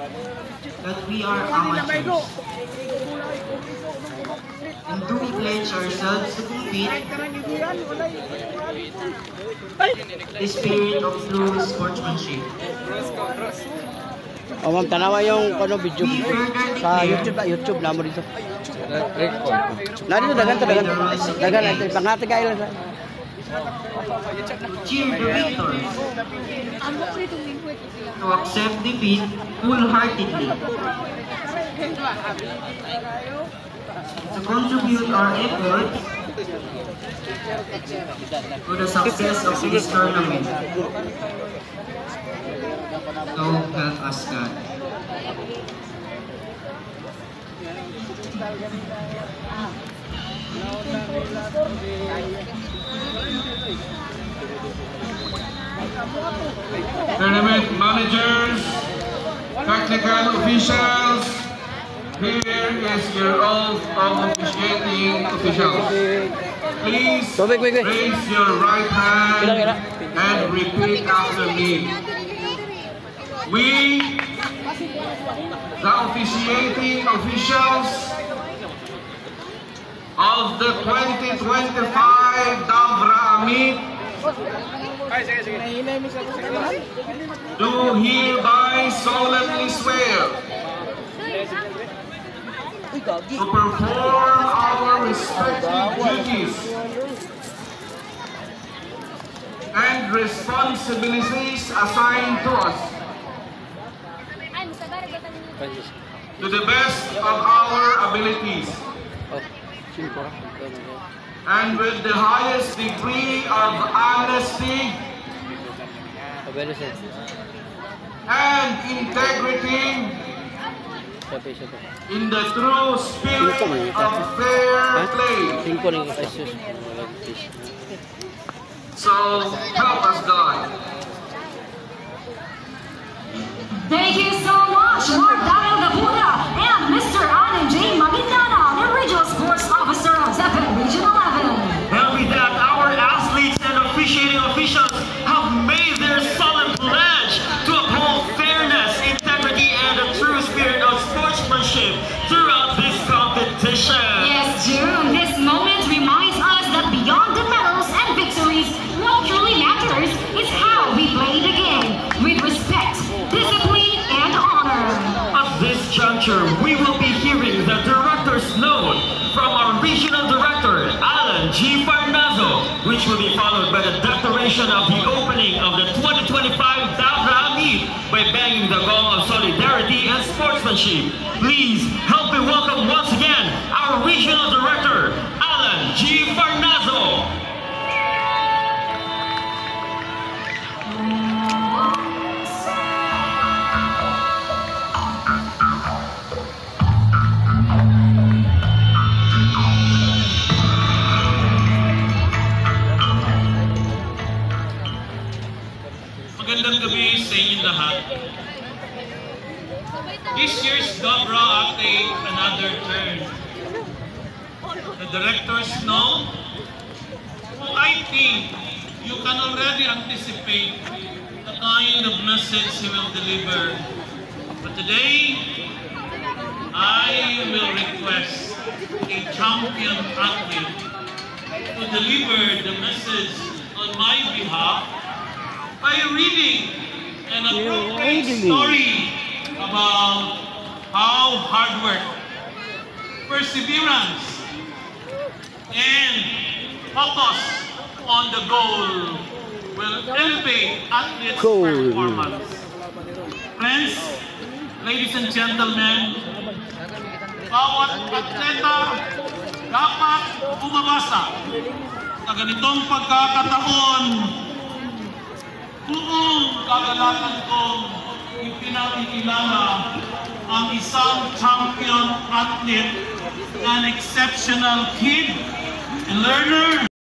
that we are amateurs and do we pledge ourselves to compete the spirit of true sportsmanship. O ma'am, tanawa yung video We further sa declare YouTube na mo dito. Na dito dagan ito pangati kayo lang. cheer the victors, to accept defeat wholeheartedly, to contribute our efforts to the success of this tournament. So help us God. Tournament managers, technical officials, here is your oath of officiating officials. Please raise your right hand and repeat after me. We, the officiating officials of the 2025 Davra Amit, do hereby solemnly swear to perform our respective duties and responsibilities assigned to us to the best of our abilities and with the highest degree of honesty and integrity, in the true spirit of fair play. So help us God. Thank you so much, Mark Daryl Gabuda and Mr. Alan J. Maguindana, the Regional Sports Officer of Zephyrn Region 11. And with that, our athletes and officiating officials have made their solemn pledge to uphold fairness, integrity, and the true spirit of sportsmanship throughout this competition. Yes, June, this moment reminds us that beyond the medals and victories, what truly matters is how we play the game with respect, discipline, and honor. At this juncture, we will be hearing the director's note from our regional director, Alan G. Farnazo, which will be followed by the declaration of the opening of the 2025 Davra Amit by banging the gong of solidarity and sportsmanship. Please help me welcome once again our regional director, Alan G. Farnazo. Magandang gabi sa inyong lahat. This year's Davra takes another turn. The directors know. I think you can already anticipate the kind of message he will deliver. But today, I will request a champion athlete to deliver the message on my behalf by reading an appropriate story about how hard work, perseverance, and focus on the goal will elevate athletes' performance. Friends, ladies and gentlemen, bawat atleta dapat umabasa sa ganitong pagkakataon. Buong kagalakan kong ipinakikilala ang isang champion athlete, an exceptional kid and learner.